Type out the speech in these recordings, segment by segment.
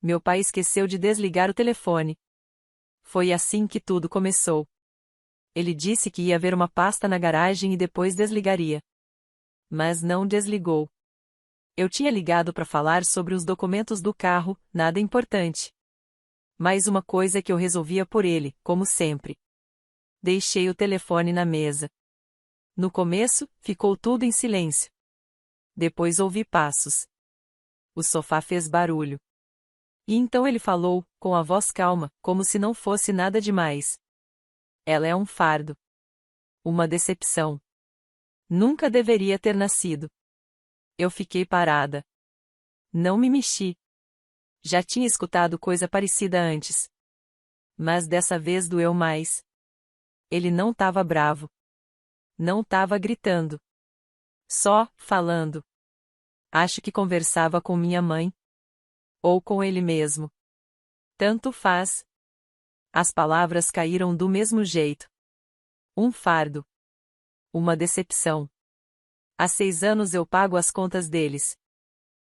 Meu pai esqueceu de desligar o telefone. Foi assim que tudo começou. Ele disse que ia ver uma pasta na garagem e depois desligaria. Mas não desligou. Eu tinha ligado para falar sobre os documentos do carro, nada importante. Mais uma coisa que eu resolvia por ele, como sempre. Deixei o telefone na mesa. No começo, ficou tudo em silêncio. Depois ouvi passos. O sofá fez barulho. E então ele falou, com a voz calma, como se não fosse nada demais. Ela é um fardo. Uma decepção. Nunca deveria ter nascido. Eu fiquei parada. Não me mexi. Já tinha escutado coisa parecida antes. Mas dessa vez doeu mais. Ele não estava bravo. Não estava gritando. Só, falando. Acho que conversava com minha mãe. Ou com ele mesmo. Tanto faz. As palavras caíram do mesmo jeito. Um fardo. Uma decepção. Há 6 anos eu pago as contas deles.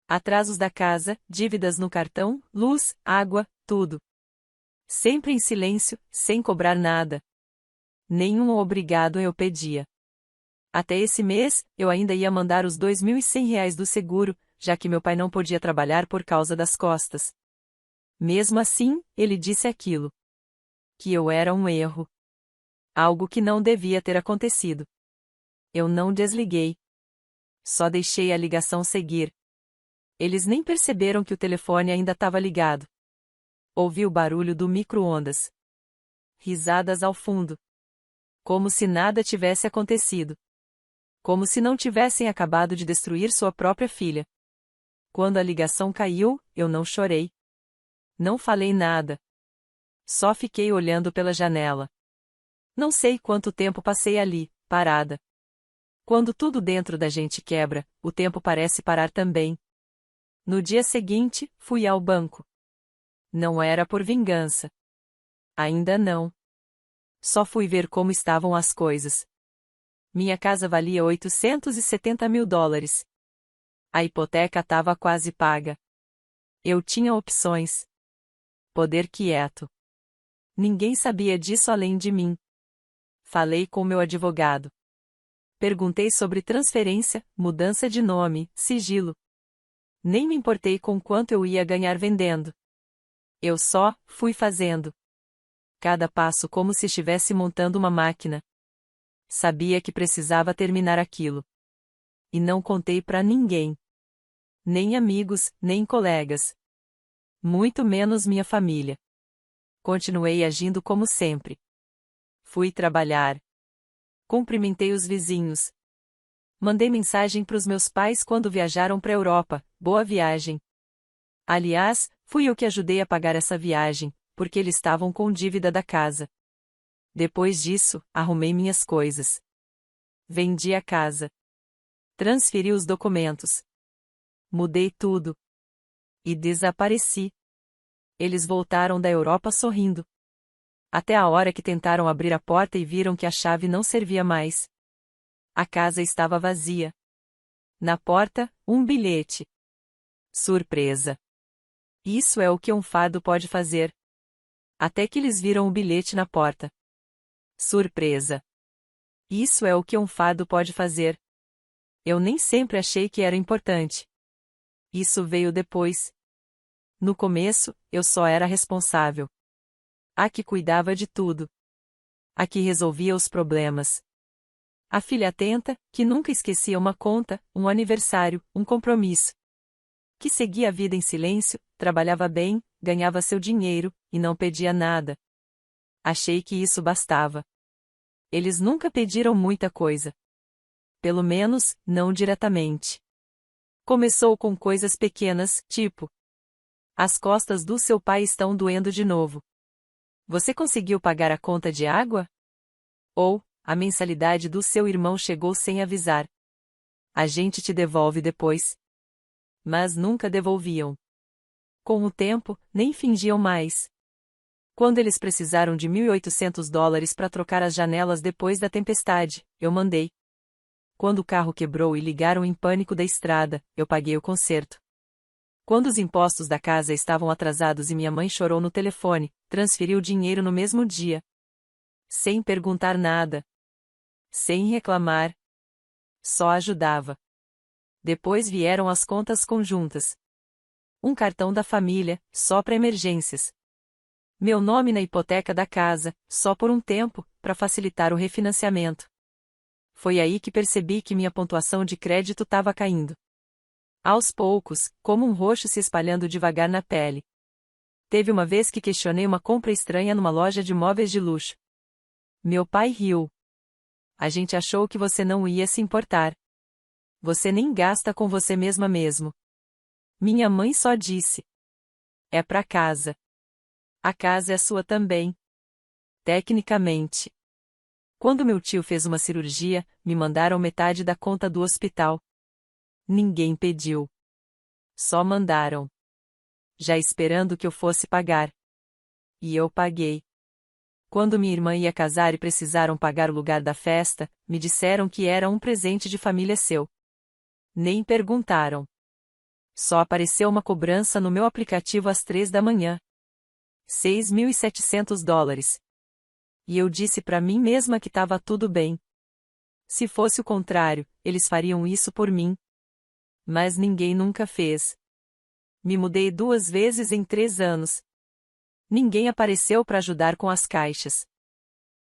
Atrasos da casa, dívidas no cartão, luz, água, tudo. Sempre em silêncio, sem cobrar nada. Nenhum obrigado eu pedia. Até esse mês, eu ainda ia mandar os R$ 2.100 do seguro, já que meu pai não podia trabalhar por causa das costas. Mesmo assim, ele disse aquilo. Que eu era um erro. Algo que não devia ter acontecido. Eu não desliguei. Só deixei a ligação seguir. Eles nem perceberam que o telefone ainda estava ligado. Ouvi o barulho do micro-ondas. Risadas ao fundo. Como se nada tivesse acontecido. Como se não tivessem acabado de destruir sua própria filha. Quando a ligação caiu, eu não chorei. Não falei nada. Só fiquei olhando pela janela. Não sei quanto tempo passei ali, parada. Quando tudo dentro da gente quebra, o tempo parece parar também. No dia seguinte, fui ao banco. Não era por vingança. Ainda não. Só fui ver como estavam as coisas. Minha casa valia $870.000. A hipoteca estava quase paga. Eu tinha opções. Poder quieto. Ninguém sabia disso além de mim. Falei com meu advogado. Perguntei sobre transferência, mudança de nome, sigilo. Nem me importei com quanto eu ia ganhar vendendo. Eu só fui fazendo. Cada passo como se estivesse montando uma máquina. Sabia que precisava terminar aquilo. E não contei para ninguém. Nem amigos, nem colegas. Muito menos minha família. Continuei agindo como sempre. Fui trabalhar. Cumprimentei os vizinhos. Mandei mensagem para os meus pais quando viajaram para a Europa, boa viagem. Aliás, fui eu que ajudei a pagar essa viagem, porque eles estavam com dívida da casa. Depois disso, arrumei minhas coisas. Vendi a casa. Transferi os documentos. Mudei tudo. E desapareci. Eles voltaram da Europa sorrindo. Até a hora que tentaram abrir a porta e viram que a chave não servia mais. A casa estava vazia. Na porta, um bilhete. Surpresa. Isso é o que um fardo pode fazer. Até que eles viram o bilhete na porta. Surpresa. Isso é o que um fardo pode fazer. Eu nem sempre achei que era importante. Isso veio depois. No começo, eu só era responsável. A que cuidava de tudo. A que resolvia os problemas. A filha atenta, que nunca esquecia uma conta, um aniversário, um compromisso. Que seguia a vida em silêncio, trabalhava bem, ganhava seu dinheiro, e não pedia nada. Achei que isso bastava. Eles nunca pediram muita coisa. Pelo menos, não diretamente. Começou com coisas pequenas, tipo: as costas do seu pai estão doendo de novo. Você conseguiu pagar a conta de água? Ou, a mensalidade do seu irmão chegou sem avisar. A gente te devolve depois. Mas nunca devolviam. Com o tempo, nem fingiam mais. Quando eles precisaram de $1.800 para trocar as janelas depois da tempestade, eu mandei. Quando o carro quebrou e ligaram em pânico da estrada, eu paguei o conserto. Quando os impostos da casa estavam atrasados e minha mãe chorou no telefone, transferiu o dinheiro no mesmo dia. Sem perguntar nada. Sem reclamar. Só ajudava. Depois vieram as contas conjuntas. Um cartão da família, só para emergências. Meu nome na hipoteca da casa, só por um tempo, para facilitar o refinanciamento. Foi aí que percebi que minha pontuação de crédito estava caindo. Aos poucos, como um roxo se espalhando devagar na pele. Teve uma vez que questionei uma compra estranha numa loja de móveis de luxo. Meu pai riu. A gente achou que você não ia se importar. Você nem gasta com você mesma mesmo. Minha mãe só disse. É pra casa. A casa é sua também. Tecnicamente. Quando meu tio fez uma cirurgia, me mandaram metade da conta do hospital. Ninguém pediu. Só mandaram. Já esperando que eu fosse pagar. E eu paguei. Quando minha irmã ia casar e precisaram pagar o lugar da festa, me disseram que era um presente de família seu. Nem perguntaram. Só apareceu uma cobrança no meu aplicativo às 3 da manhã. $6.700. E eu disse pra mim mesma que tava tudo bem. Se fosse o contrário, eles fariam isso por mim. Mas ninguém nunca fez. Me mudei 2 vezes em 3 anos. Ninguém apareceu para ajudar com as caixas.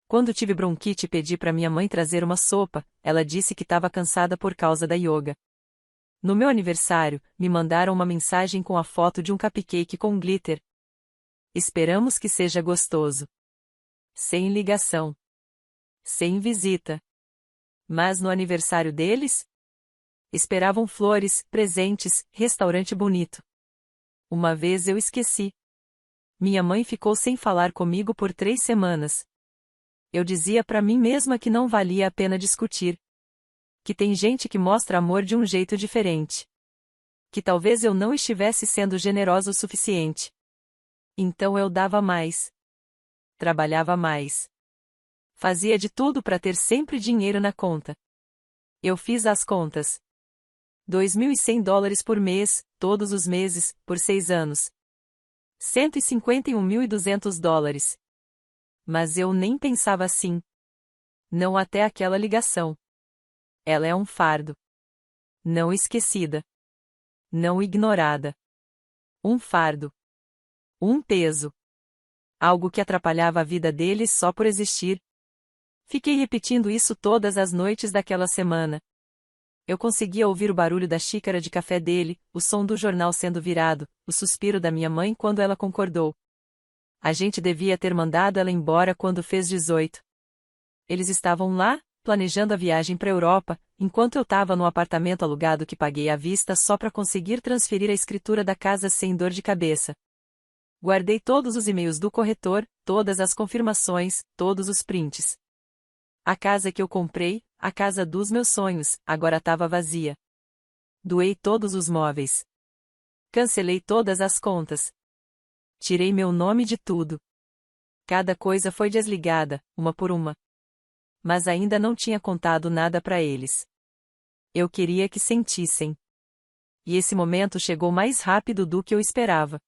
Quando tive bronquite e pedi para minha mãe trazer uma sopa, ela disse que estava cansada por causa da yoga. No meu aniversário, me mandaram uma mensagem com a foto de um cupcake com glitter. Esperamos que seja gostoso. Sem ligação. Sem visita. Mas no aniversário deles? Esperavam flores, presentes, restaurante bonito. Uma vez eu esqueci. Minha mãe ficou sem falar comigo por 3 semanas. Eu dizia pra mim mesma que não valia a pena discutir. Que tem gente que mostra amor de um jeito diferente. Que talvez eu não estivesse sendo generosa o suficiente. Então eu dava mais. Trabalhava mais. Fazia de tudo para ter sempre dinheiro na conta. Eu fiz as contas. $2.100 por mês, todos os meses, por 6 anos. $151.200. Mas eu nem pensava assim. Não até aquela ligação. Ela é um fardo. Não esquecida. Não ignorada. Um fardo. Um peso. Algo que atrapalhava a vida deles só por existir. Fiquei repetindo isso todas as noites daquela semana. Eu conseguia ouvir o barulho da xícara de café dele, o som do jornal sendo virado, o suspiro da minha mãe quando ela concordou. A gente devia ter mandado ela embora quando fez 18. Eles estavam lá, planejando a viagem para a Europa, enquanto eu estava no apartamento alugado que paguei à vista só para conseguir transferir a escritura da casa sem dor de cabeça. Guardei todos os e-mails do corretor, todas as confirmações, todos os prints. A casa que eu comprei, a casa dos meus sonhos, agora estava vazia. Doei todos os móveis. Cancelei todas as contas. Tirei meu nome de tudo. Cada coisa foi desligada, uma por uma. Mas ainda não tinha contado nada para eles. Eu queria que sentissem. E esse momento chegou mais rápido do que eu esperava.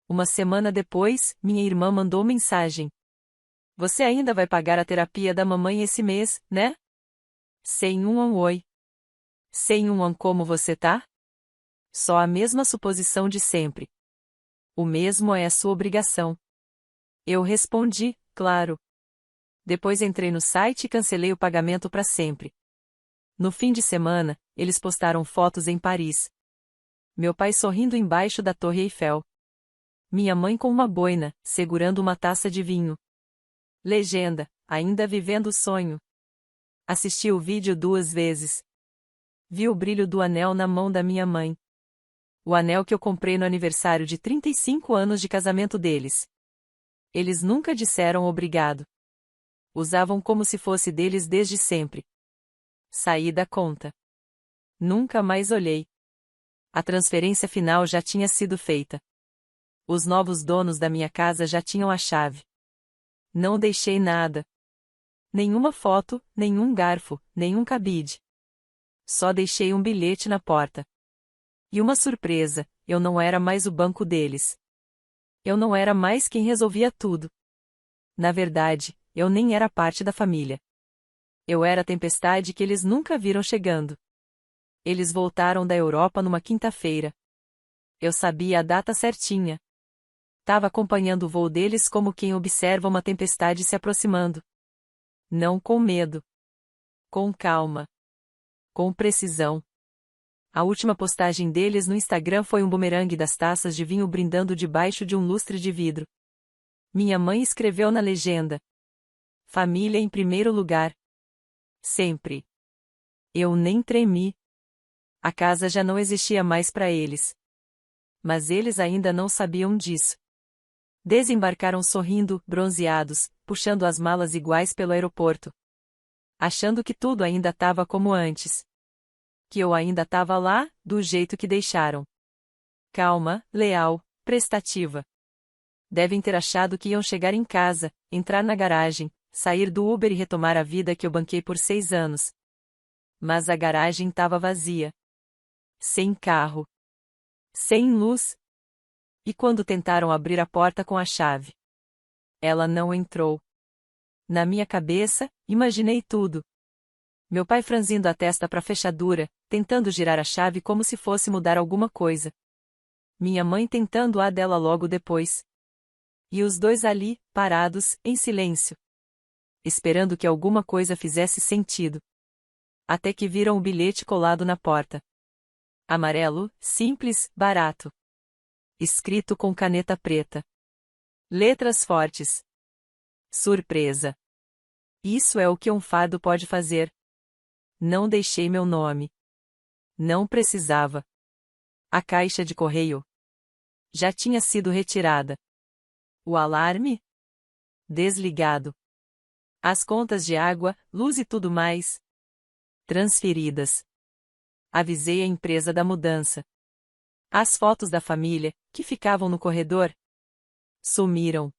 Uma semana depois, minha irmã mandou mensagem. Você ainda vai pagar a terapia da mamãe esse mês, né? Sem um oi. Sem um como você tá? Só a mesma suposição de sempre. O mesmo é a sua obrigação. Eu respondi, claro. Depois entrei no site e cancelei o pagamento para sempre. No fim de semana, eles postaram fotos em Paris. Meu pai sorrindo embaixo da Torre Eiffel. Minha mãe com uma boina, segurando uma taça de vinho. Legenda, ainda vivendo o sonho. Assisti o vídeo 2 vezes. Vi o brilho do anel na mão da minha mãe. O anel que eu comprei no aniversário de 35 anos de casamento deles. Eles nunca disseram obrigado. Usavam como se fosse deles desde sempre. Saí da conta. Nunca mais olhei. A transferência final já tinha sido feita. Os novos donos da minha casa já tinham a chave. Não deixei nada. Nenhuma foto, nenhum garfo, nenhum cabide. Só deixei um bilhete na porta. E uma surpresa, eu não era mais o banco deles. Eu não era mais quem resolvia tudo. Na verdade, eu nem era parte da família. Eu era a tempestade que eles nunca viram chegando. Eles voltaram da Europa numa quinta-feira. Eu sabia a data certinha. Tava acompanhando o voo deles como quem observa uma tempestade se aproximando. Não com medo. Com calma. Com precisão. A última postagem deles no Instagram foi um bumerangue das taças de vinho brindando debaixo de um lustre de vidro. Minha mãe escreveu na legenda: família em primeiro lugar. Sempre. Eu nem tremi. A casa já não existia mais para eles. Mas eles ainda não sabiam disso. Desembarcaram sorrindo, bronzeados, puxando as malas iguais pelo aeroporto. Achando que tudo ainda estava como antes. Que eu ainda estava lá, do jeito que deixaram. Calma, leal, prestativa. Devem ter achado que iam chegar em casa, entrar na garagem, sair do Uber e retomar a vida que eu banquei por 6 anos. Mas a garagem estava vazia. Sem carro. Sem luz. E quando tentaram abrir a porta com a chave? Ela não entrou. Na minha cabeça, imaginei tudo. Meu pai franzindo a testa para a fechadura, tentando girar a chave como se fosse mudar alguma coisa. Minha mãe tentando a dela logo depois. E os dois ali, parados, em silêncio. Esperando que alguma coisa fizesse sentido. Até que viram o bilhete colado na porta. Amarelo, simples, barato. Escrito com caneta preta. Letras fortes. Surpresa. Isso é o que um fardo pode fazer. Não deixei meu nome. Não precisava. A caixa de correio já tinha sido retirada. O alarme? Desligado. As contas de água, luz e tudo mais transferidas. Avisei a empresa da mudança. As fotos da família, que ficavam no corredor, sumiram.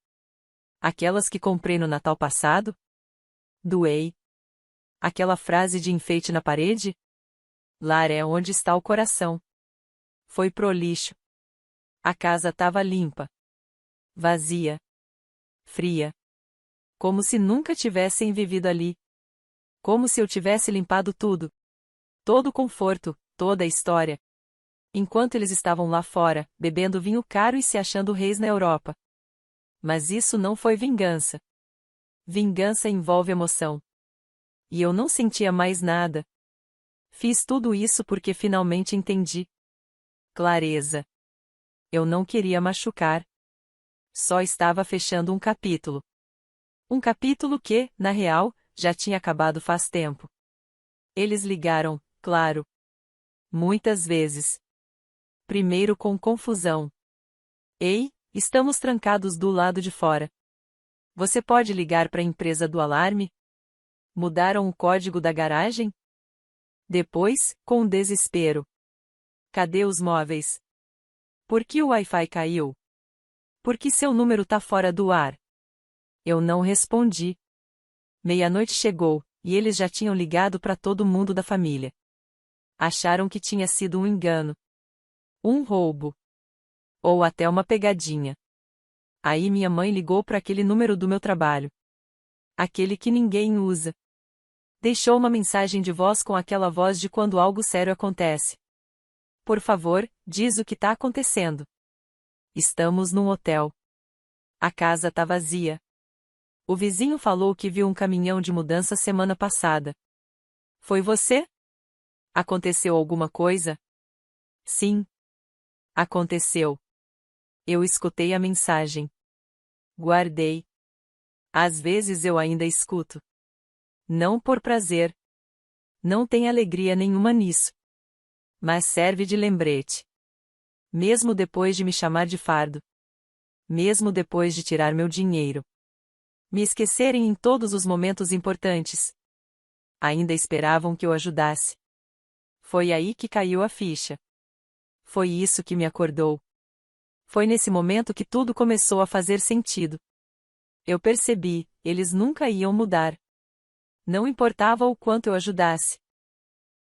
Aquelas que comprei no Natal passado? Doei. Aquela frase de enfeite na parede? Lar é onde está o coração. Foi pro lixo. A casa estava limpa. Vazia. Fria. Como se nunca tivessem vivido ali. Como se eu tivesse limpado tudo. Todo o conforto, toda a história. Enquanto eles estavam lá fora, bebendo vinho caro e se achando reis na Europa. Mas isso não foi vingança. Vingança envolve emoção. E eu não sentia mais nada. Fiz tudo isso porque finalmente entendi. Clareza. Eu não queria machucar. Só estava fechando um capítulo. Um capítulo que, na real, já tinha acabado faz tempo. Eles ligaram, claro. Muitas vezes. Primeiro com confusão. Ei, estamos trancados do lado de fora. Você pode ligar para a empresa do alarme? Mudaram o código da garagem? Depois, com desespero. Cadê os móveis? Por que o Wi-Fi caiu? Por que seu número tá fora do ar? Eu não respondi. Meia-noite chegou, e eles já tinham ligado para todo mundo da família. Acharam que tinha sido um engano. Um roubo. Ou até uma pegadinha. Aí minha mãe ligou para aquele número do meu trabalho. Aquele que ninguém usa. Deixou uma mensagem de voz com aquela voz de quando algo sério acontece. Por favor, diz o que tá acontecendo. Estamos num hotel. A casa tá vazia. O vizinho falou que viu um caminhão de mudança semana passada. Foi você? Aconteceu alguma coisa? Sim. Aconteceu. Eu escutei a mensagem. Guardei. Às vezes eu ainda escuto. Não por prazer. Não tem alegria nenhuma nisso. Mas serve de lembrete. Mesmo depois de me chamar de fardo. Mesmo depois de tirar meu dinheiro. Me esquecerem em todos os momentos importantes. Ainda esperavam que eu ajudasse. Foi aí que caiu a ficha. Foi isso que me acordou. Foi nesse momento que tudo começou a fazer sentido. Eu percebi, eles nunca iam mudar. Não importava o quanto eu ajudasse.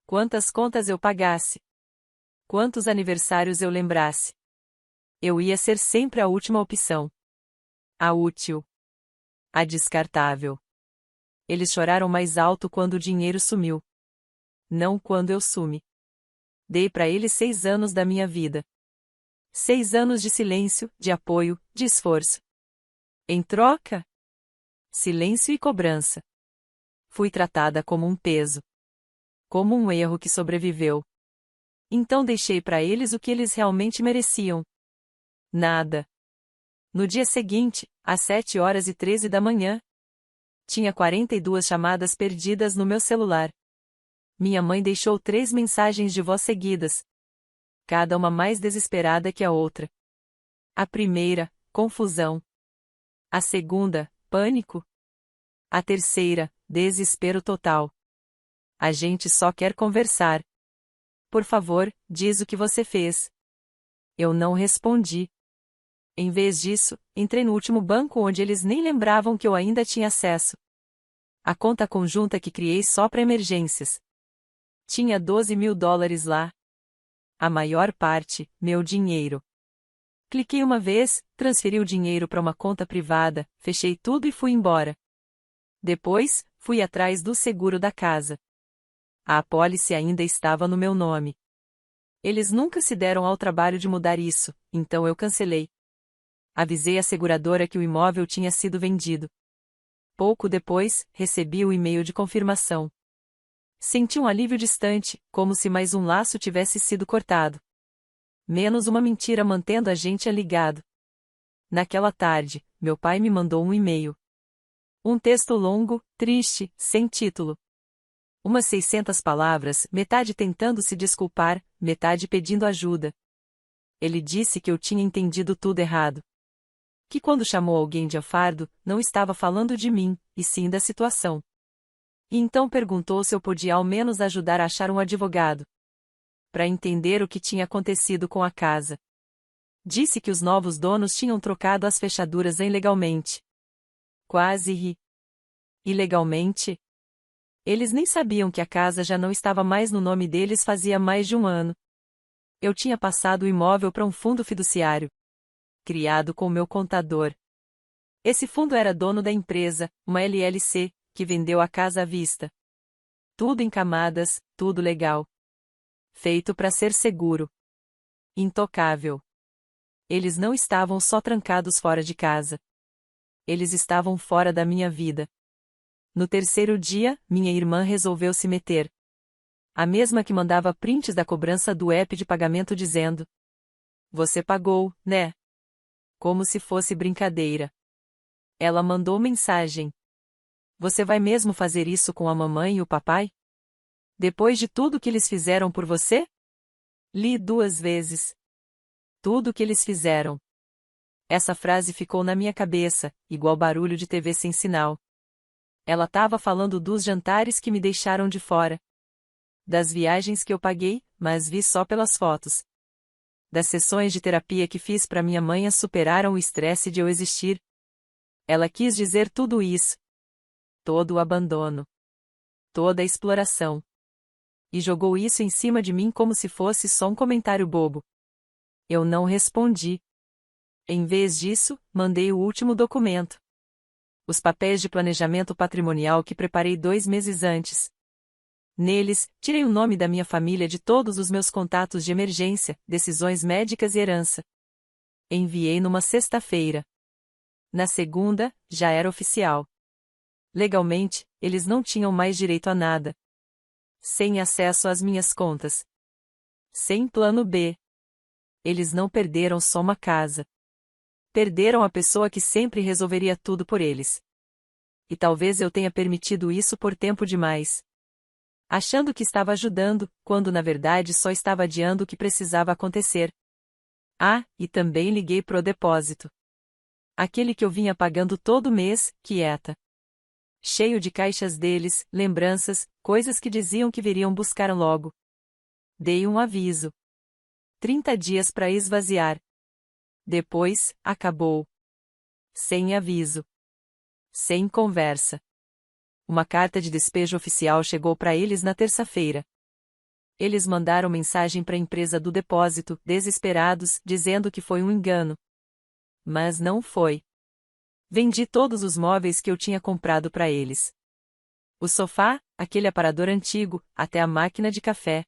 Quantas contas eu pagasse. Quantos aniversários eu lembrasse. Eu ia ser sempre a última opção. A útil. A descartável. Eles choraram mais alto quando o dinheiro sumiu. Não quando eu sumi. Dei para eles 6 anos da minha vida. 6 anos de silêncio, de apoio, de esforço. Em troca? Silêncio e cobrança. Fui tratada como um peso. Como um erro que sobreviveu. Então deixei para eles o que eles realmente mereciam. Nada. No dia seguinte, às 7h13 da manhã, tinha 42 chamadas perdidas no meu celular. Minha mãe deixou 3 mensagens de voz seguidas. Cada uma mais desesperada que a outra. A primeira, confusão. A segunda, pânico. A terceira, desespero total. A gente só quer conversar. Por favor, diz o que você fez. Eu não respondi. Em vez disso, entrei no último banco onde eles nem lembravam que eu ainda tinha acesso. A conta conjunta que criei só para emergências. Tinha $12.000 lá. A maior parte, meu dinheiro. Cliquei uma vez, transferi o dinheiro para uma conta privada, fechei tudo e fui embora. Depois, fui atrás do seguro da casa. A apólice ainda estava no meu nome. Eles nunca se deram ao trabalho de mudar isso, então eu cancelei. Avisei a seguradora que o imóvel tinha sido vendido. Pouco depois, recebi o e-mail de confirmação. Senti um alívio distante, como se mais um laço tivesse sido cortado. Menos uma mentira mantendo a gente ligado. Naquela tarde, meu pai me mandou um e-mail. Um texto longo, triste, sem título. Umas 600 palavras, metade tentando se desculpar, metade pedindo ajuda. Ele disse que eu tinha entendido tudo errado. Que quando chamou alguém de fardo, não estava falando de mim, e sim da situação. E então perguntou se eu podia ao menos ajudar a achar um advogado. Para entender o que tinha acontecido com a casa. Disse que os novos donos tinham trocado as fechaduras ilegalmente. Quase ri. Ilegalmente? Eles nem sabiam que a casa já não estava mais no nome deles fazia mais de um ano. Eu tinha passado o imóvel para um fundo fiduciário. Criado com meu contador. Esse fundo era dono da empresa, uma LLC, que vendeu a casa à vista. Tudo em camadas, tudo legal. Feito para ser seguro. Intocável. Eles não estavam só trancados fora de casa. Eles estavam fora da minha vida. No terceiro dia, minha irmã resolveu se meter. A mesma que mandava prints da cobrança do app de pagamento dizendo: "Você pagou, né?" Como se fosse brincadeira. Ela mandou mensagem: "Você vai mesmo fazer isso com a mamãe e o papai? Depois de tudo que eles fizeram por você?" Li 2 vezes. Tudo que eles fizeram. Essa frase ficou na minha cabeça, igual barulho de TV sem sinal. Ela estava falando dos jantares que me deixaram de fora. Das viagens que eu paguei, mas vi só pelas fotos. Das sessões de terapia que fiz para minha mãe superaram o estresse de eu existir. Ela quis dizer tudo isso. Todo o abandono. Toda a exploração. E jogou isso em cima de mim como se fosse só um comentário bobo. Eu não respondi. Em vez disso, mandei o último documento. Os papéis de planejamento patrimonial que preparei 2 meses antes. Neles, tirei o nome da minha família de todos os meus contatos de emergência, decisões médicas e herança. Enviei numa sexta-feira. Na segunda, já era oficial. Legalmente, eles não tinham mais direito a nada. Sem acesso às minhas contas. Sem plano B. Eles não perderam só uma casa. Perderam a pessoa que sempre resolveria tudo por eles. E talvez eu tenha permitido isso por tempo demais. Achando que estava ajudando, quando na verdade só estava adiando o que precisava acontecer. Ah, e também liguei pro depósito. Aquele que eu vinha pagando todo mês, quieta. Cheio de caixas deles, lembranças, coisas que diziam que viriam buscar logo. Dei um aviso. 30 dias para esvaziar. Depois, acabou. Sem aviso. Sem conversa. Uma carta de despejo oficial chegou para eles na terça-feira. Eles mandaram mensagem para a empresa do depósito, desesperados, dizendo que foi um engano. Mas não foi. Vendi todos os móveis que eu tinha comprado para eles. O sofá, aquele aparador antigo, até a máquina de café.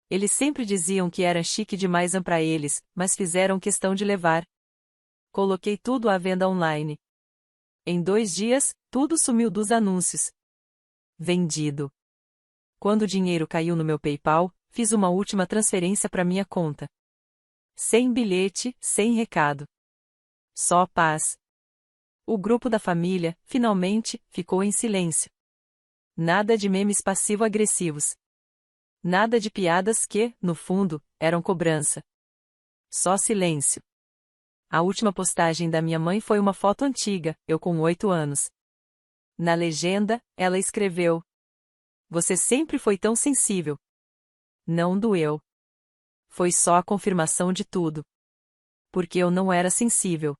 Eles sempre diziam que era chique demais para eles, mas fizeram questão de levar. Coloquei tudo à venda online. Em 2 dias, tudo sumiu dos anúncios. Vendido. Quando o dinheiro caiu no meu PayPal, fiz uma última transferência para minha conta. Sem bilhete, sem recado. Só paz. O grupo da família, finalmente, ficou em silêncio. Nada de memes passivo-agressivos. Nada de piadas que, no fundo, eram cobrança. Só silêncio. A última postagem da minha mãe foi uma foto antiga, eu com 8 anos. Na legenda, ela escreveu: "Você sempre foi tão sensível." Não doeu. Foi só a confirmação de tudo. Porque eu não era sensível.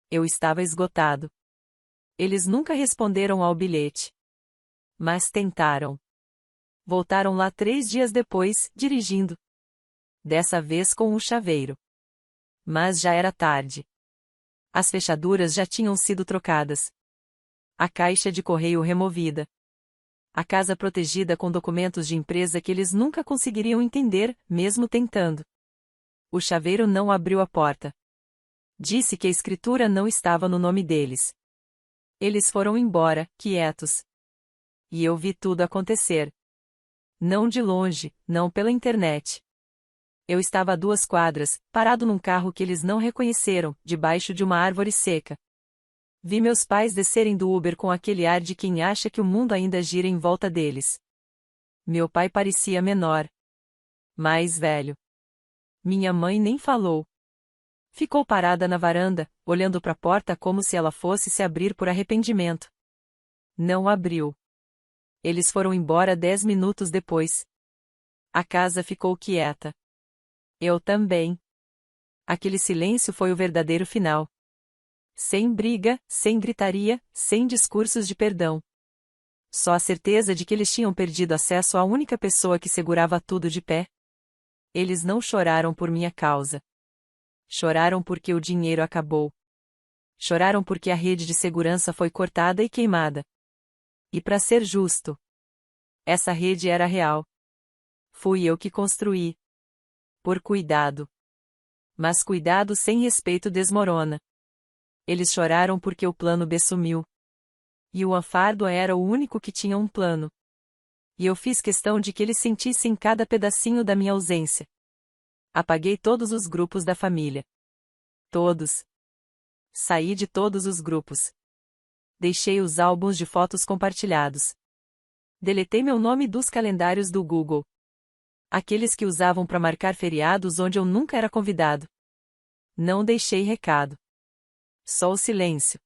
Eu estava esgotado. Eles nunca responderam ao bilhete. Mas tentaram. Voltaram lá 3 dias depois, dirigindo. Dessa vez com um chaveiro. Mas já era tarde. As fechaduras já tinham sido trocadas. A caixa de correio removida. A casa protegida com documentos de empresa que eles nunca conseguiriam entender, mesmo tentando. O chaveiro não abriu a porta. Disse que a escritura não estava no nome deles. Eles foram embora, quietos. E eu vi tudo acontecer. Não de longe, não pela internet. Eu estava a 2 quadras, parado num carro que eles não reconheceram, debaixo de uma árvore seca. Vi meus pais descerem do Uber com aquele ar de quem acha que o mundo ainda gira em volta deles. Meu pai parecia menor. Mais velho. Minha mãe nem falou. Ficou parada na varanda, olhando para a porta como se ela fosse se abrir por arrependimento. Não abriu. Eles foram embora 10 minutos depois. A casa ficou quieta. Eu também. Aquele silêncio foi o verdadeiro final. Sem briga, sem gritaria, sem discursos de perdão. Só a certeza de que eles tinham perdido acesso à única pessoa que segurava tudo de pé. Eles não choraram por minha causa. Choraram porque o dinheiro acabou. Choraram porque a rede de segurança foi cortada e queimada. E para ser justo, essa rede era real. Fui eu que construí. Por cuidado. Mas cuidado sem respeito desmorona. Eles choraram porque o plano B sumiu. E o Anfardo era o único que tinha um plano. E eu fiz questão de que eles sentissem cada pedacinho da minha ausência. Apaguei todos os grupos da família. Todos. Saí de todos os grupos. Deixei os álbuns de fotos compartilhados. Deletei meu nome dos calendários do Google. Aqueles que usavam para marcar feriados onde eu nunca era convidado. Não deixei recado. Só o silêncio.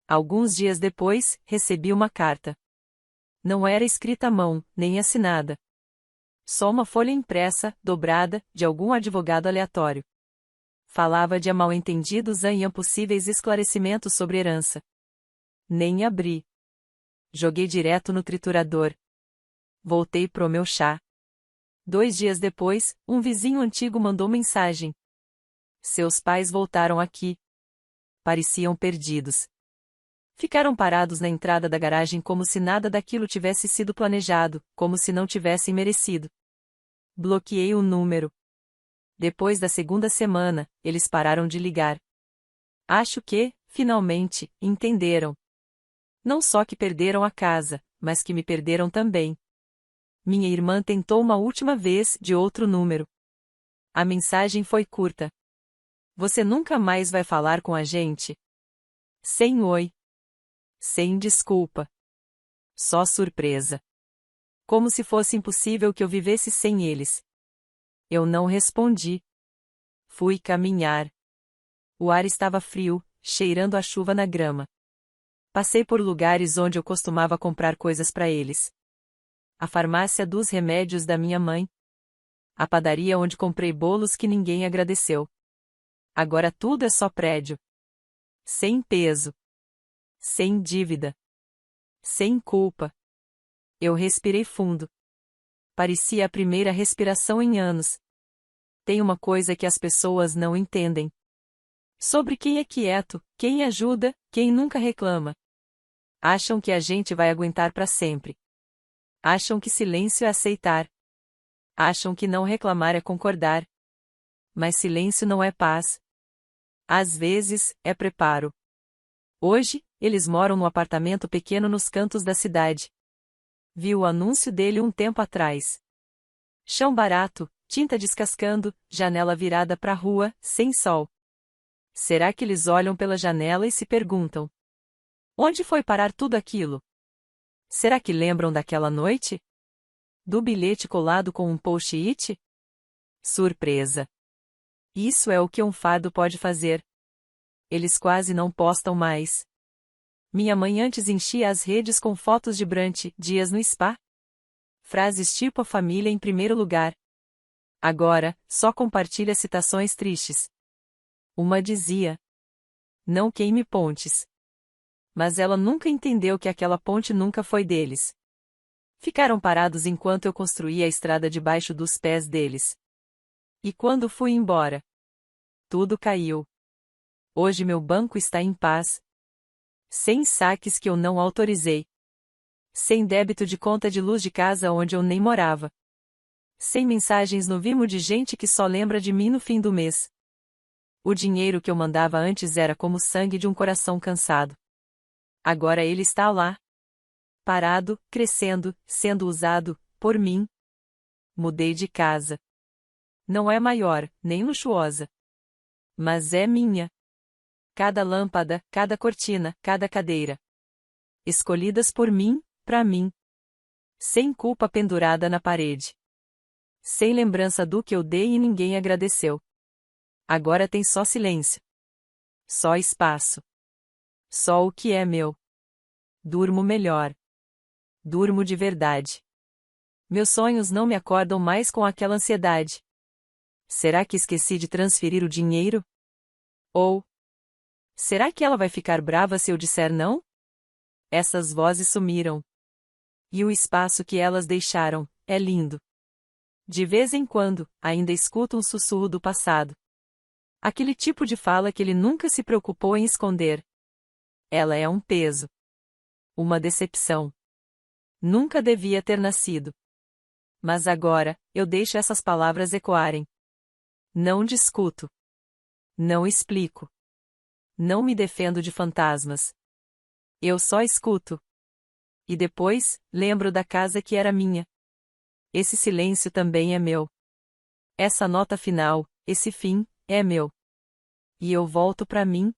Alguns dias depois, recebi uma carta. Não era escrita à mão, nem assinada. Só uma folha impressa, dobrada, de algum advogado aleatório. Falava de mal-entendidos e impossíveis esclarecimentos sobre herança. Nem abri. Joguei direto no triturador. Voltei pro meu chá. 2 dias depois, um vizinho antigo mandou mensagem. Seus pais voltaram aqui. Pareciam perdidos. Ficaram parados na entrada da garagem como se nada daquilo tivesse sido planejado, como se não tivessem merecido. Bloqueei o número. Depois da 2ª semana, eles pararam de ligar. Acho que, finalmente, entenderam. Não só que perderam a casa, mas que me perderam também. Minha irmã tentou uma última vez, de outro número. A mensagem foi curta. Você nunca mais vai falar com a gente? Sem oi. Sem desculpa. Só surpresa. Como se fosse impossível que eu vivesse sem eles. Eu não respondi. Fui caminhar. O ar estava frio, cheirando a chuva na grama. Passei por lugares onde eu costumava comprar coisas para eles. A farmácia dos remédios da minha mãe. A padaria onde comprei bolos que ninguém agradeceu. Agora tudo é só prédio. Sem peso. Sem dívida. Sem culpa. Eu respirei fundo. Parecia a primeira respiração em anos. Tem uma coisa que as pessoas não entendem. Sobre quem é quieto, quem ajuda, quem nunca reclama. Acham que a gente vai aguentar para sempre. Acham que silêncio é aceitar. Acham que não reclamar é concordar. Mas silêncio não é paz. Às vezes, é preparo. Hoje, eles moram num apartamento pequeno nos cantos da cidade. Vi o anúncio dele um tempo atrás. Chão barato, tinta descascando, janela virada para a rua, sem sol. Será que eles olham pela janela e se perguntam: onde foi parar tudo aquilo? Será que lembram daquela noite? Do bilhete colado com um post-it? Surpresa! Isso é o que um fado pode fazer. Eles quase não postam mais. Minha mãe antes enchia as redes com fotos de brunch, dias no spa. Frases tipo a família em primeiro lugar. Agora, só compartilha citações tristes. Uma dizia: não queime pontes. Mas ela nunca entendeu que aquela ponte nunca foi deles. Ficaram parados enquanto eu construía a estrada debaixo dos pés deles. E quando fui embora, tudo caiu. Hoje meu banco está em paz. Sem saques que eu não autorizei. Sem débito de conta de luz de casa onde eu nem morava. Sem mensagens no Vimo de gente que só lembra de mim no fim do mês. O dinheiro que eu mandava antes era como o sangue de um coração cansado. Agora ele está lá. Parado, crescendo, sendo usado, por mim. Mudei de casa. Não é maior, nem luxuosa. Mas é minha. Cada lâmpada, cada cortina, cada cadeira. Escolhidas por mim, pra mim. Sem culpa pendurada na parede. Sem lembrança do que eu dei e ninguém agradeceu. Agora tem só silêncio. Só espaço. Só o que é meu. Durmo melhor. Durmo de verdade. Meus sonhos não me acordam mais com aquela ansiedade. Será que esqueci de transferir o dinheiro? Ou: será que ela vai ficar brava se eu disser não? Essas vozes sumiram. E o espaço que elas deixaram é lindo. De vez em quando, ainda escuto um sussurro do passado. Aquele tipo de fala que ele nunca se preocupou em esconder. Ela é um peso. Uma decepção. Nunca devia ter nascido. Mas agora, eu deixo essas palavras ecoarem. Não discuto. Não explico. Não me defendo de fantasmas. Eu só escuto. E depois, lembro da casa que era minha. Esse silêncio também é meu. Essa nota final, esse fim, é meu. E eu volto pra mim,